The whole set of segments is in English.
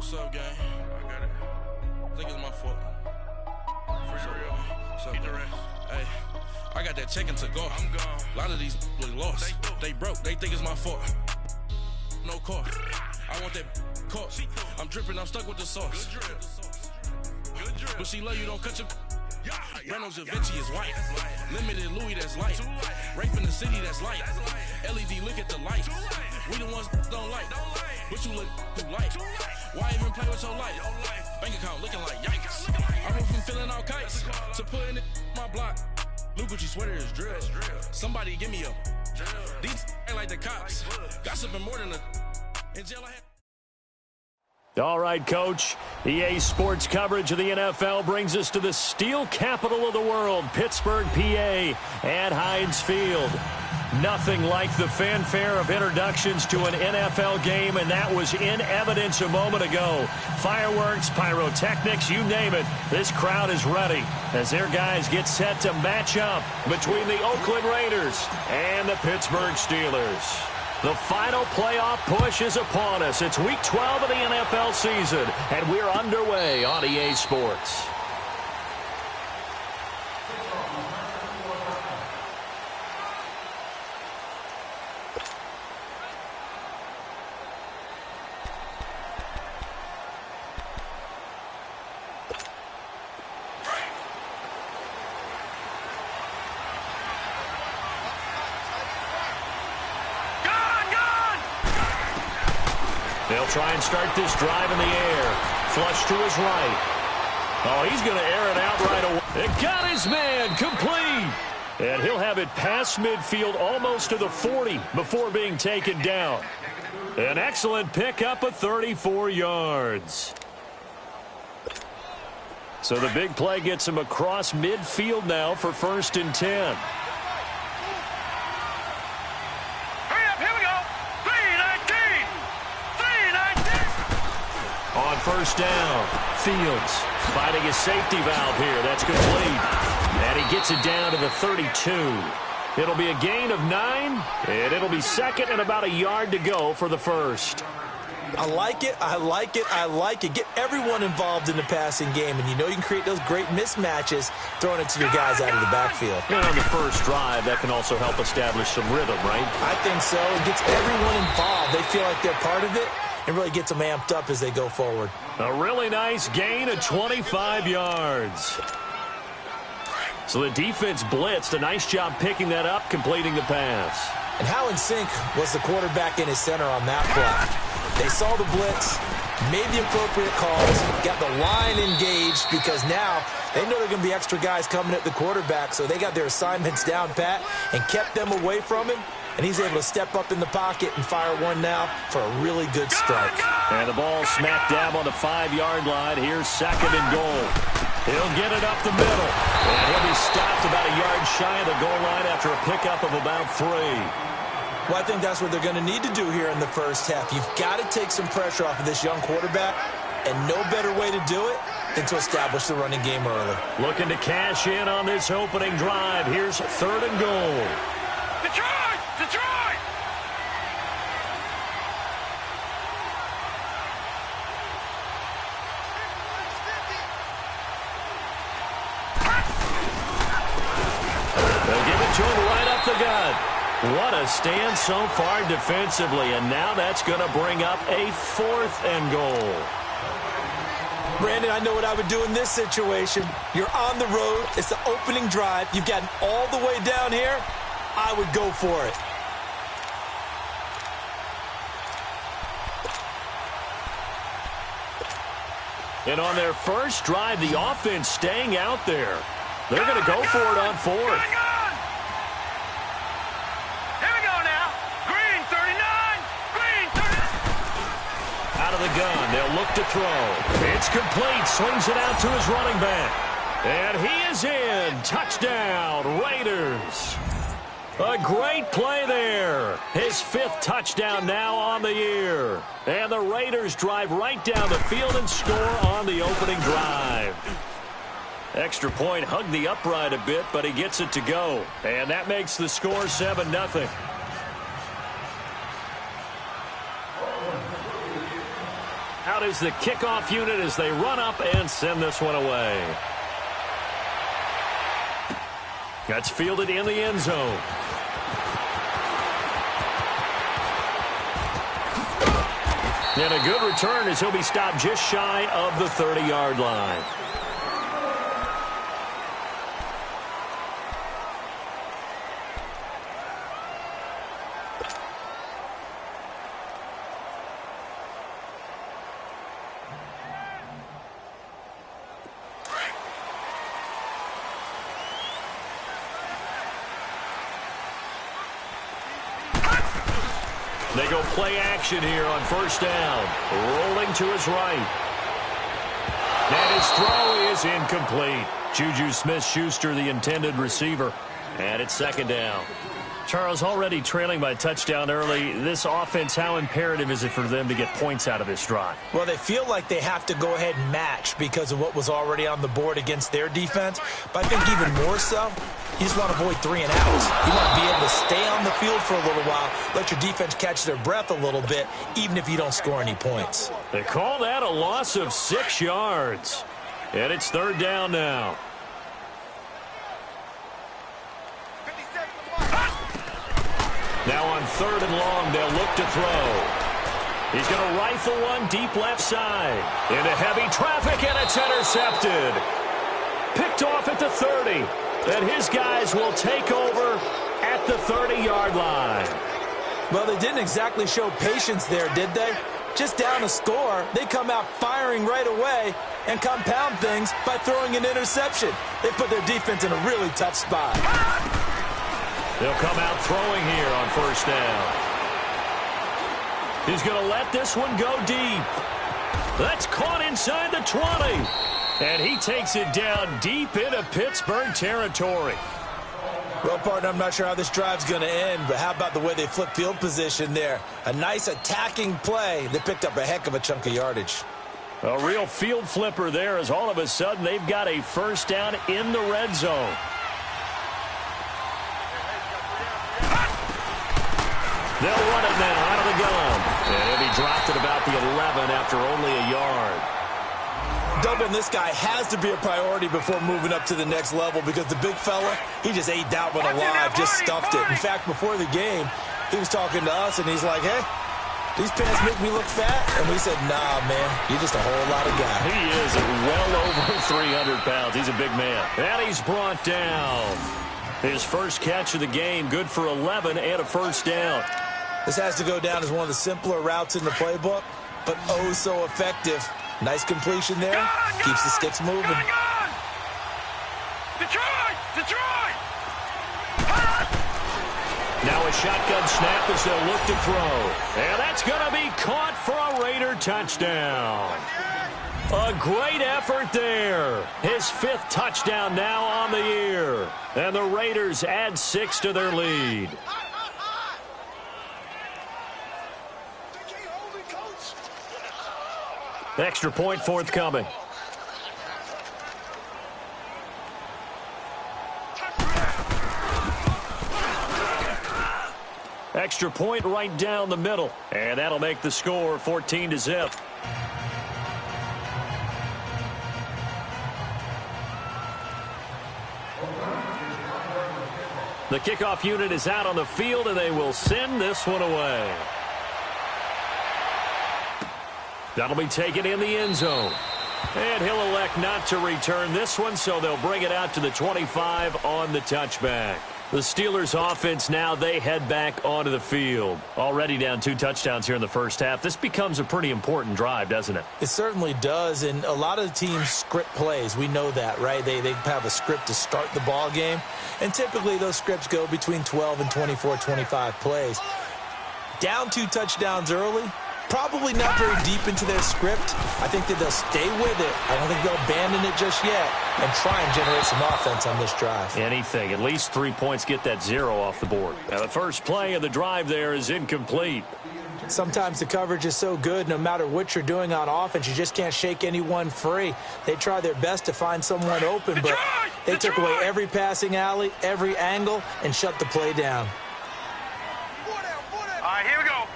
What's up, gang? I got it. I think it's my fault. For real. What's up, gang? Hey, I got that check-in to go. I'm gone. A lot of these look lost. They broke. They think it's my fault. No car. I want that caught. I'm dripping. I'm stuck with the sauce. Good drip. Good drip. But she love you. Don't cut your. Reynolds Da Vinci is white. Limited Louis, that's light. Rape in the city, that's light. LED, look at the lights. We the ones don't like. But you look too light. Why even play with your life? Bank account looking like yikes. I went from filling out kites to putting it in my block. Blue Gucci sweater is drill. Somebody give me a. These ain't like the cops. Gossiping more than a. In jail I had. All right, Coach. EA Sports coverage of the NFL brings us to the steel capital of the world, Pittsburgh, PA, at Heinz Field. Nothing like the fanfare of introductions to an NFL game, and that was in evidence a moment ago. Fireworks, pyrotechnics, you name it. This crowd is ready as their guys get set to match up between the Oakland Raiders and the Pittsburgh Steelers. The final playoff push is upon us. It's Week 12 of the NFL season, and we're underway on EA Sports. They'll try and start this drive in the air. Flush to his right. Oh, he's going to air it out right away. It got his man complete. And he'll have it past midfield almost to the 40 before being taken down. An excellent pickup of 34 yards. So the big play gets him across midfield now for 1st and 10. On 1st down, Fields finding his safety valve here. That's complete. And he gets it down to the 32. It'll be a gain of 9, and it'll be 2nd and about a yard to go for the first. I like it, I like it, I like it. Get everyone involved in the passing game, and you know you can create those great mismatches throwing it to your guys out of the backfield. And on the first drive, that can also help establish some rhythm, right? I think so. It gets everyone involved. They feel like they're part of it. It really gets them amped up as they go forward. A really nice gain of 25 yards. So the defense blitzed. A nice job picking that up, completing the pass. And how in sync was the quarterback in his center on that play? They saw the blitz, made the appropriate calls, got the line engaged because now they know there are going to be extra guys coming at the quarterback, so they got their assignments down pat and kept them away from him. And he's able to step up in the pocket and fire one now for a really good strike. And the ball smack dab on the 5-yard line. Here's 2nd and goal. He'll get it up the middle. And he'll be stopped about a yard shy of the goal line after a pickup of about 3. Well, I think that's what they're going to need to do here in the first half. You've got to take some pressure off of this young quarterback, and no better way to do it than to establish the running game early. Looking to cash in on this opening drive. Here's 3rd and goal. Detroit! Detroit! They'll give it to him right up the gut. What a stand so far defensively, and now that's going to bring up a 4th and goal. Brandon, I know what I would do in this situation. You're on the road. It's the opening drive. You've gotten all the way down here. I would go for it. And on their first drive, the offense staying out there. They're going to go for it on 4th. Here we go now. Green 39. Green 39. Out of the gun. They'll look to throw. It's complete. Swings it out to his running back. And he is in. Touchdown, Raiders. A great play there. His 5th touchdown now on the year. And the Raiders drive right down the field and score on the opening drive. Extra point hugged the upright a bit, but he gets it to go. And that makes the score 7-0. out is the kickoff unit as they run up and send this one away. That's fielded in the end zone. And a good return as he'll be stopped just shy of the 30-yard line. They go play action here on first down. Rolling to his right. And his throw is incomplete. Juju Smith-Schuster, the intended receiver. And it's second down. Charles, already trailing by a touchdown early. This offense, how imperative is it for them to get points out of this drive? Well, they feel like they have to go ahead and match because of what was already on the board against their defense. But I think even more so, you just want to avoid 3 and outs. You want to be able to stay on the field for a little while, let your defense catch their breath a little bit, even if you don't score any points. They call that a loss of 6 yards. And it's third down now. Now on third and long, they'll look to throw. He's going to rifle one deep left side. Into heavy traffic, and it's intercepted. Picked off at the 30. And his guys will take over at the 30-yard line. Well, they didn't exactly show patience there, did they? Just down a score, they come out firing right away and compound things by throwing an interception. They put their defense in a really tough spot. They'll come out throwing here on first down. He's going to let this one go deep. That's caught inside the 20. And he takes it down deep into Pittsburgh territory. Well, partner, I'm not sure how this drive's going to end, but how about the way they flip field position there? A nice attacking play. They picked up a heck of a chunk of yardage. A real field flipper there as all of a sudden they've got a first down in the red zone. They'll run it now out of the gun. And he'll be dropped at about the 11 after only a yard. Doubling this guy has to be a priority before moving up to the next level because the big fella, he just ate that one alive, just stuffed it. In fact, before the game, he was talking to us, and he's like, hey, these pants make me look fat? And we said, nah, man, you're just a whole lot of guy. He is well over 300 pounds. He's a big man. And he's brought down. His first catch of the game, good for 11 and a first down. This has to go down as one of the simpler routes in the playbook, but oh so effective. Nice completion there. Keeps the sticks moving. Detroit! Detroit! Now a shotgun snap as they'll look to throw. And that's going to be caught for a Raider touchdown. A great effort there. His 5th touchdown now on the year. And the Raiders add 6 to their lead. Extra point forthcoming. Extra point right down the middle. And that'll make the score 14-0. The kickoff unit is out on the field, and they will send this one away. That'll be taken in the end zone. And he'll elect not to return this one, so they'll bring it out to the 25 on the touchback. The Steelers offense now, they head back onto the field. Already down 2 touchdowns here in the first half. This becomes a pretty important drive, doesn't it? It certainly does, and a lot of the teams script plays. We know that, right? They have a script to start the ball game, and typically those scripts go between 12 and 24, 25 plays. Down 2 touchdowns early, probably not very deep into their script. I think that they'll stay with it. I don't think they'll abandon it just yet and try and generate some offense on this drive. Anything. At least 3 points, get that 0 off the board. Now the first play of the drive there is incomplete. Sometimes the coverage is so good, no matter what you're doing on offense, you just can't shake anyone free. They try their best to find someone open, but they took away every passing alley, every angle, and shut the play down. All right, here we go.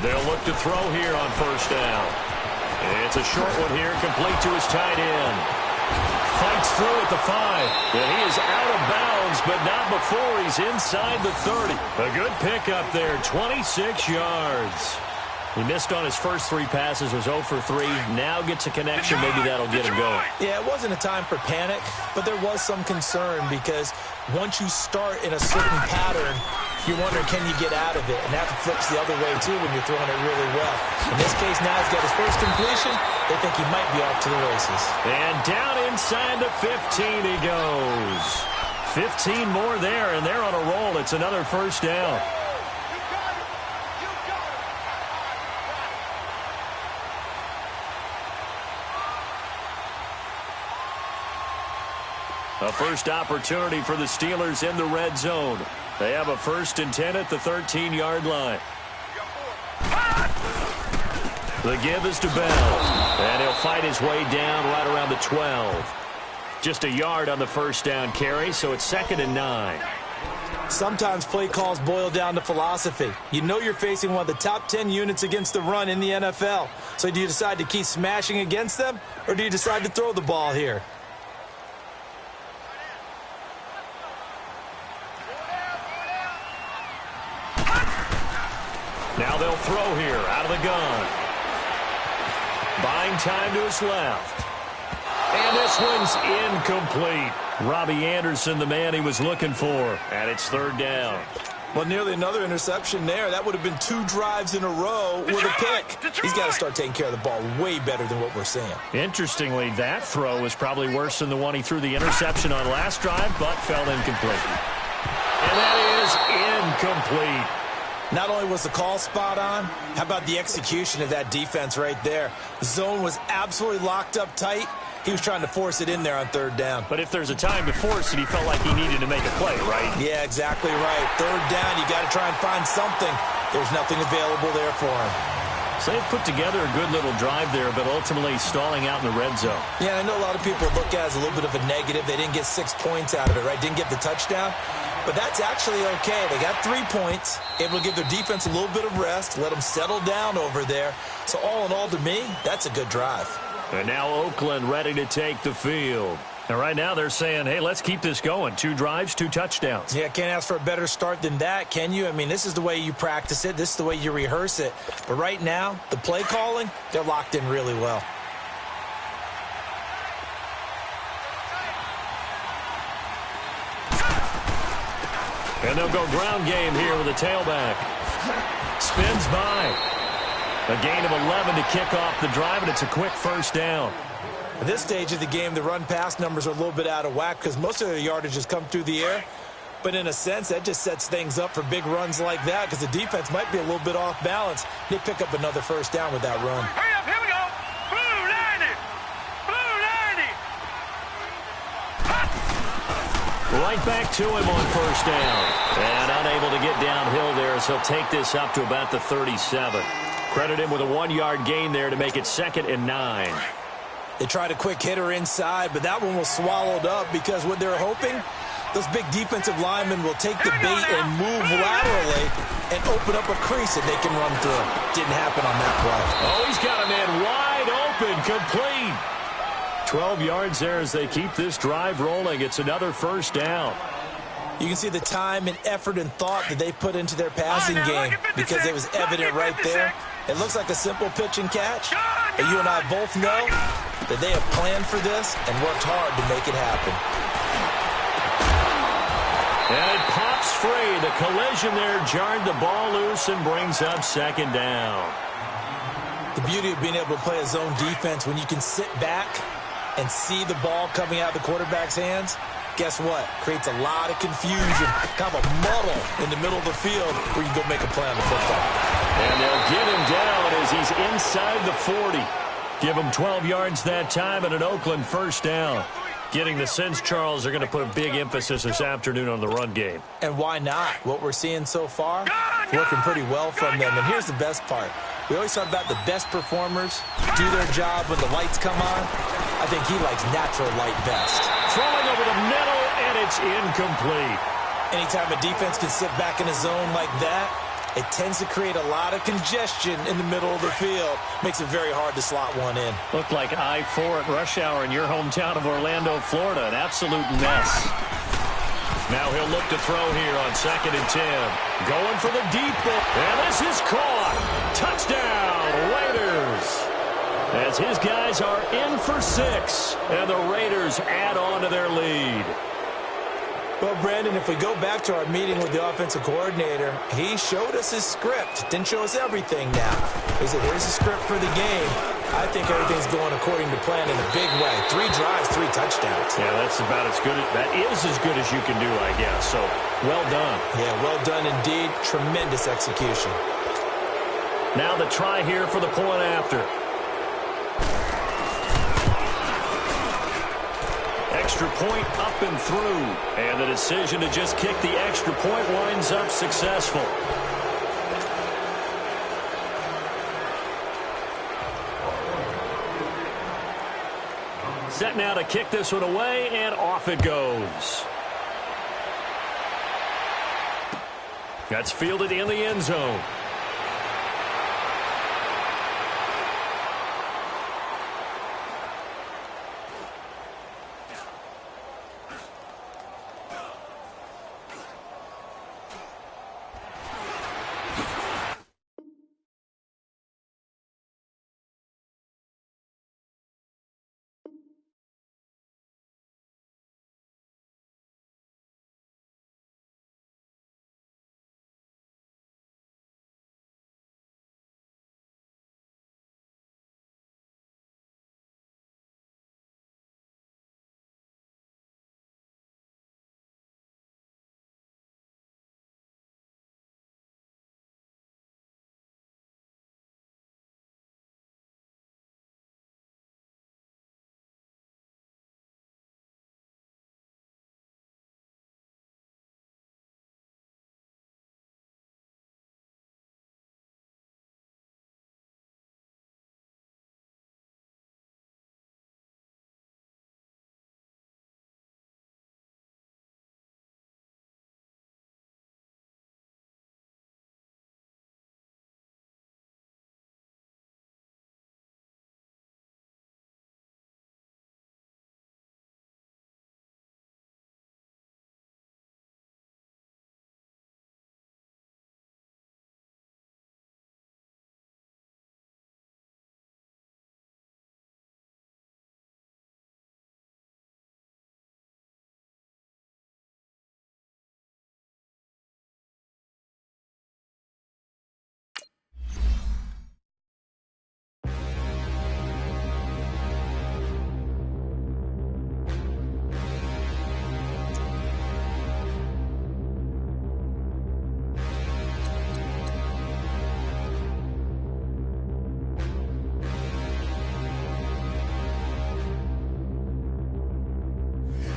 They'll look to throw here on first down. It's a short one here, complete to his tight end. Fights through at the 5. And he is out of bounds, but not before he's inside the 30. A good pickup there, 26 yards. He missed on his first 3 passes, was 0 for 3. Now gets a connection, maybe that'll get him going. Yeah, it wasn't a time for panic, but there was some concern because once you start in a certain pattern, you're wondering, can you get out of it? And that flips the other way, too, when you're throwing it really well. In this case, now he's got his first completion. They think he might be off to the races. And down inside the 15 he goes. 15 more there, and they're on a roll. It's another first down. A first opportunity for the Steelers in the red zone. They have a 1st and 10 at the 13-yard line. The give is to Bell. And he'll fight his way down right around the 12. Just a yard on the first down carry, so it's 2nd and 9. Sometimes play calls boil down to philosophy. You know you're facing one of the top 10 units against the run in the NFL. So do you decide to keep smashing against them, or do you decide to throw the ball here? Now they'll throw here out of the gun. Buying time to his left. And this one's incomplete. Robbie Anderson, the man he was looking for. And it's 3rd down. Well, nearly another interception there. That would have been 2 drives in a row with a pick. He's got to start taking care of the ball way better than what we're seeing. Interestingly, that throw was probably worse than the one he threw the interception on last drive, but fell incomplete. And that is incomplete. Not only was the call spot on, how about the execution of that defense right there? The zone was absolutely locked up tight. He was trying to force it in there on 3rd down. But if there's a time to force it, he felt like he needed to make a play, right? Yeah, exactly right. 3rd down, you got to try and find something. There's nothing available there for him. So they've put together a good little drive there, but ultimately stalling out in the red zone. Yeah, I know a lot of people look at it as a little bit of a negative. They didn't get 6 points out of it, right? Didn't get the touchdown. But that's actually okay. They got 3 points, able to give their defense a little bit of rest, let them settle down over there. So all in all, to me, that's a good drive. And now Oakland ready to take the field. And right now they're saying, hey, let's keep this going. 2 drives, 2 touchdowns. Yeah, can't ask for a better start than that, can you? I mean, this is the way you practice it. This is the way you rehearse it. But right now, the play calling, they're locked in really well. And they'll go ground game here with a tailback. Spins by. A gain of 11 to kick off the drive, and it's a quick first down. At this stage of the game, the run-pass numbers are a little bit out of whack because most of their yardage has come through the air. But in a sense, that just sets things up for big runs like that because the defense might be a little bit off balance. They pick up another first down with that run. Hurry up, here we go. Blue 90. Blue 90. Right back to him on first down. And unable to get downhill there, so he'll take this up to about the 37. Credit him with a 1-yard gain there to make it 2nd and 9. They tried a quick hitter inside, but that one was swallowed up because what they're hoping, those big defensive linemen will take the bait and move laterally and open up a crease that they can run through. Didn't happen on that play. Oh, he's got a man wide open, complete. 12 yards there as they keep this drive rolling. It's another first down. You can see the time and effort and thought that they put into their passing game because it was evident right there. It looks like a simple pitch and catch, but you and I both know that they have planned for this and worked hard to make it happen. And it pops free. The collision there jarred the ball loose and brings up 2nd down. The beauty of being able to play a zone defense when you can sit back and see the ball coming out of the quarterback's hands, guess what? Creates a lot of confusion, kind of a muddle in the middle of the field where you can go make a play on the football. And they'll get him down as he's inside the 40. Give him 12 yards that time and an Oakland first down. Getting the sense, Charles, are going to put a big emphasis this afternoon on the run game. And why not? What we're seeing so far, working pretty well from them. And here's the best part. We always talk about the best performers do their job when the lights come on. I think he likes natural light best. Throwing over the middle, and it's incomplete. Anytime a defense can sit back in a zone like that, It tends to create a lot of congestion in the middle of the field. Makes it very hard to slot one in. Looked like I-4 at rush hour in your hometown of Orlando, Florida. An absolute mess. Now he'll look to throw here on 2nd and 10. Going for the deep ball. And this is caught. Touchdown, Raiders. As his guys are in for 6. And the Raiders add on to their lead. Well, Brandon, if we go back to our meeting with the offensive coordinator, he showed us his script. Didn't show us everything now. He said, here's the script for the game. I think everything's going according to plan in a big way. 3 drives, 3 touchdowns. Yeah, that's about as good. That is as good as you can do, I guess. So, well done. Yeah, well done indeed. Tremendous execution. Now the try here for the point after. Extra point up and through. And the decision to just kick the extra point winds up successful. Set now to kick this one away, and off it goes. That's fielded in the end zone.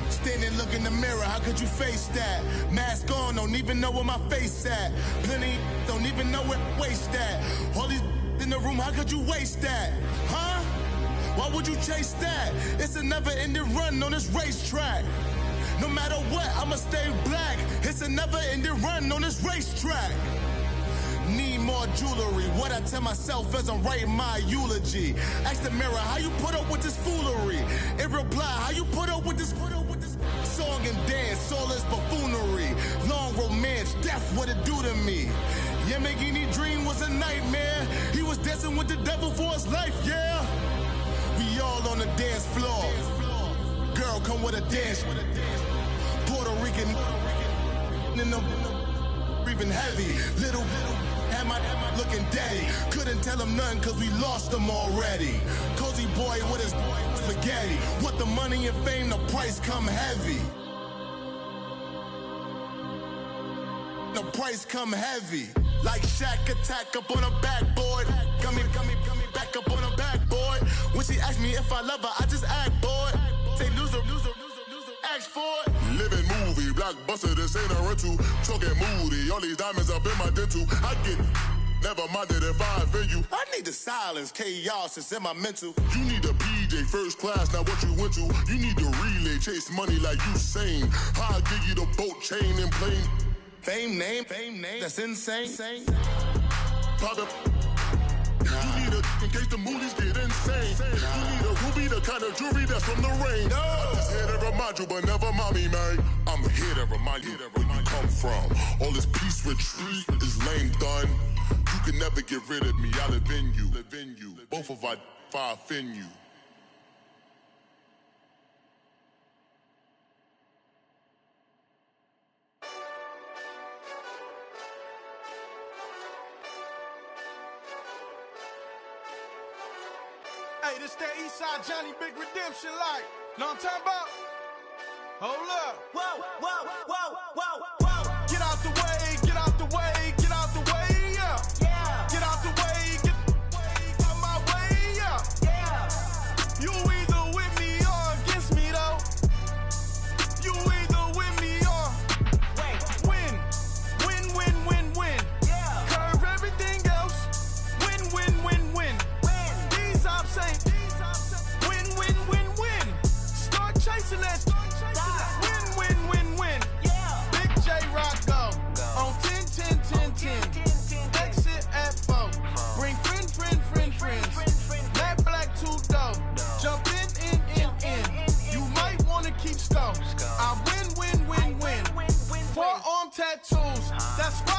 Standing, look in the mirror, how could you face that? Mask on, don't even know where my face at. Plenty, don't even know where waist at. All these in the room, how could you waste that? Huh? Why would you chase that? It's a never-ending run on this racetrack. No matter what, I'ma stay black. It's a never-ending run on this racetrack. Need more jewelry. What I tell myself as I'm writing my eulogy. Ask the mirror, how you put up with this foolery? In reply, how you put up with this song and dance, all this buffoonery. Long romance, death, what it do to me? Yamagini dream was a nightmare. He was dancing with the devil for his life, yeah. We all on the dance floor. Girl, come with a dance. Puerto Rican in the breathing heavy. Little am I looking daddy. Couldn't tell him nothing cause we lost him already. Cozy boy with his spaghetti. With the money and fame, the price come heavy. The price come heavy. Like Shaq attack up on a backboard. Gummy, back up on a backboard. When she asked me if I love her, I just act bored. Say loser, ask for it. Living movie, blockbuster, this ain't a rental. Talking moody, all these diamonds up in my dental. I get never minded if I offend you. I need the silence, chaos is in my mental. You need a PJ, first class, not what you went to. You need the relay, chase money like you sane. I'll give you the boat, chain, and plane. Fame name, that's insane. Pop up. You need a, in case the movies get insane. You need a ruby, the kind of jewelry that's from the rain. I'm just here to remind you, but never mommy, man. I'm here to remind you where you come from. All this peace retreat is lame done. You can never get rid of me, I live in you. Both of our fire fin you. Hey, this that Eastside Johnny Big Redemption like. Know what I'm talking about? Hold up. Whoa, whoa, whoa, whoa, whoa. Get out the way, get out the way, get out the way, yeah. Yeah. Get out the way, get out my way, yeah. Yeah. You either with me or against me, though. You either with me or win. Win. Yeah. Curve everything else. Win. These ops ain't. Win. Start chasing that. Win. Yeah. Big J Rock go. On 10. Exit at 4. Bring friends. Matt Black 2 dough. Jump in. You might wanna keep score. I win. Forearm tattoos. That's right.